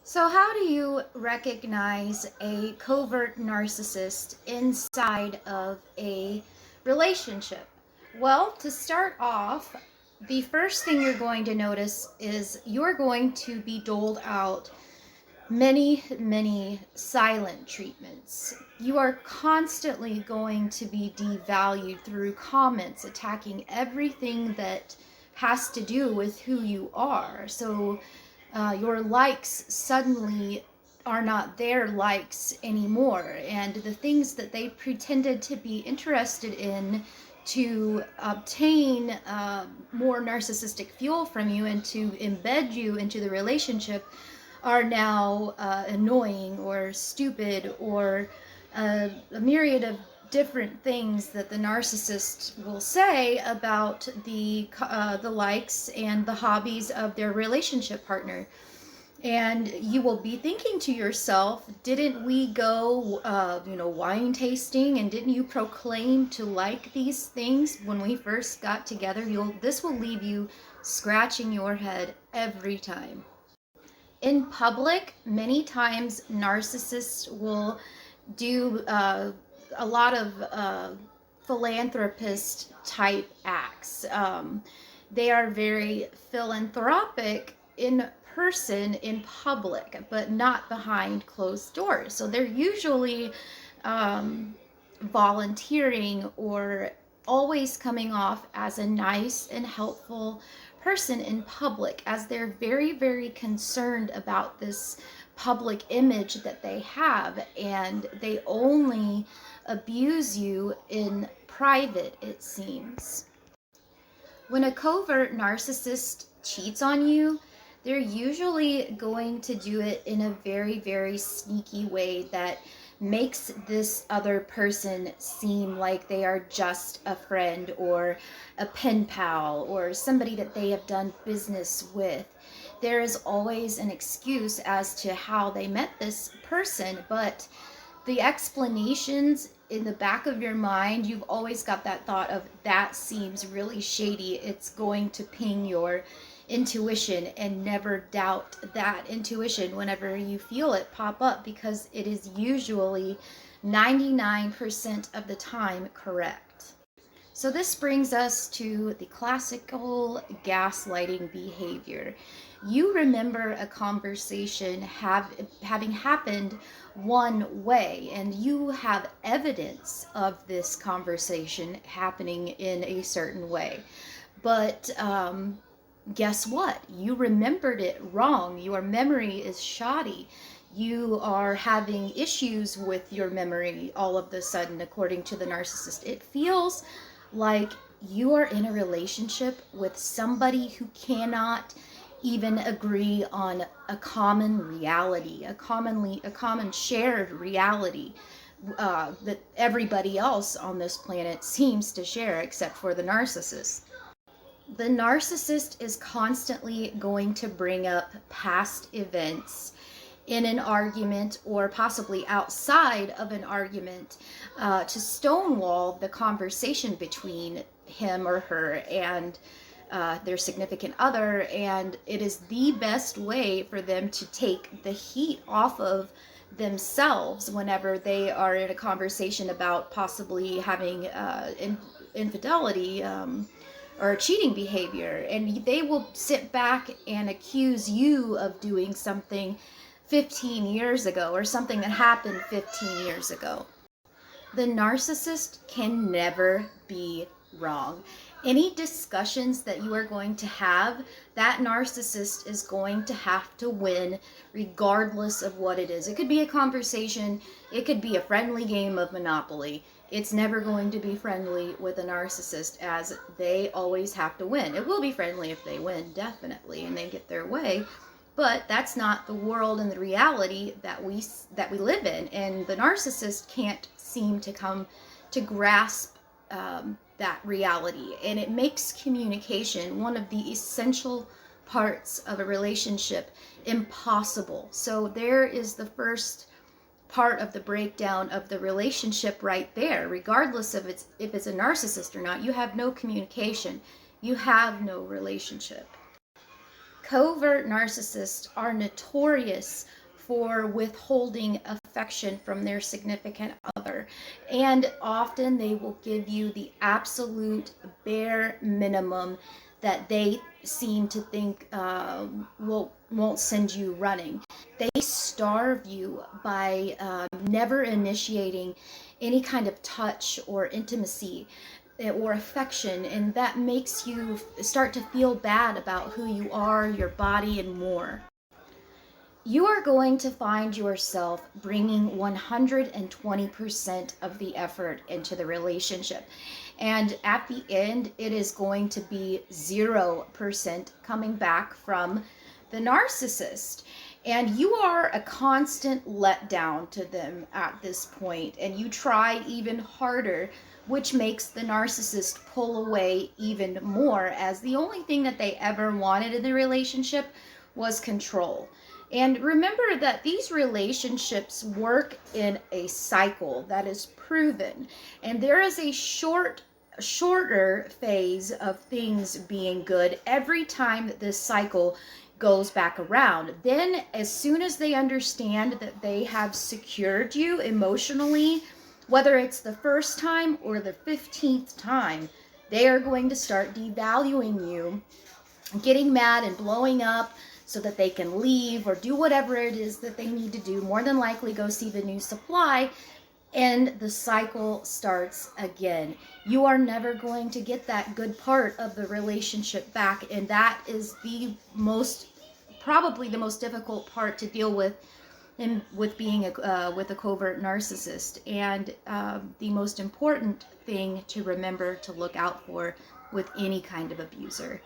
So, how do you recognize a covert narcissist inside of a relationship? Well, to start off, the first thing you're going to notice is you're going to be doled out many silent treatments. You are constantly going to be devalued through comments attacking everything that has to do with who you are. So your likes suddenly are not their likes anymore, and the things that they pretended to be interested in to obtain more narcissistic fuel from you and to embed you into the relationship are now annoying or stupid or a myriad of different things that the narcissist will say about the likes and the hobbies of their relationship partner. And you will be thinking to yourself, didn't we go wine tasting, and didn't you proclaim to like these things when we first got together? This will leave you scratching your head every time. In public, many times narcissists will do a lot of philanthropist type acts. They are very philanthropic in person in public, but not behind closed doors. So they're usually volunteering or always coming off as a nice and helpful person in public, as they're very concerned about this public image that they have, and they only abuse you in private, it seems. When a covert narcissist cheats on you, they're usually going to do it in a very sneaky way that makes this other person seem like they are just a friend or a pen pal or somebody that they have done business with. There is always an excuse as to how they met this person, but the explanations in the back of your mind, you've always got that thought of, that seems really shady. It's going to ping your intuition, and never doubt that intuition whenever you feel it pop up, because it is usually 99% of the time correct. So this brings us to the classical gaslighting behavior. You remember a conversation having happened one way, and you have evidence of this conversation happening in a certain way. But guess what? You remembered it wrong. Your memory is shoddy. You are having issues with your memory all of the sudden, according to the narcissist. It feels like you are in a relationship with somebody who cannot even agree on a common reality, a common shared reality that everybody else on this planet seems to share, except for the narcissist. The narcissist is constantly going to bring up past events in an argument, or possibly outside of an argument, to stonewall the conversation between him or her and their significant other. And it is the best way for them to take the heat off of themselves whenever they are in a conversation about possibly having infidelity or cheating behavior, and they will sit back and accuse you of doing something 15 years ago, or something that happened 15 years ago. The narcissist can never be wrong. Any discussions that you are going to have, that narcissist is going to have to win regardless of what it is. It could be a conversation, it could be a friendly game of Monopoly. It's never going to be friendly with a narcissist, as they always have to win. It will be friendly if they win, definitely, and they get their way, but that's not the world and the reality that we live in, and the narcissist can't seem to come to grasp that reality, and it makes communication, one of the essential parts of a relationship, impossible. So there is the first part of the breakdown of the relationship right there. Regardless of if it's a narcissist or not, you have no communication, you have no relationship. Covert narcissists are notorious for withholding affection from their significant other, and often they will give you the absolute bare minimum that they seem to think won't send you running. They starve you by never initiating any kind of touch or intimacy or affection, and that makes you start to feel bad about who you are, your body, and more. You are going to find yourself bringing 120% of the effort into the relationship. And at the end, it is going to be 0% coming back from the narcissist. And you are a constant letdown to them at this point, and you try even harder, which makes the narcissist pull away even more, as the only thing that they ever wanted in the relationship was control. And remember that these relationships work in a cycle that is proven, and there is a shorter phase of things being good every time that this cycle goes back around. Then as soon as they understand that they have secured you emotionally, whether it's the first time or the 15th time, they are going to start devaluing you, getting mad and blowing up so that they can leave or do whatever it is that they need to do, more than likely go see the new supply, and the cycle starts again. You are never going to get that good part of the relationship back, and that is probably the most difficult part to deal with with being with a covert narcissist, and the most important thing to remember to look out for with any kind of abuser.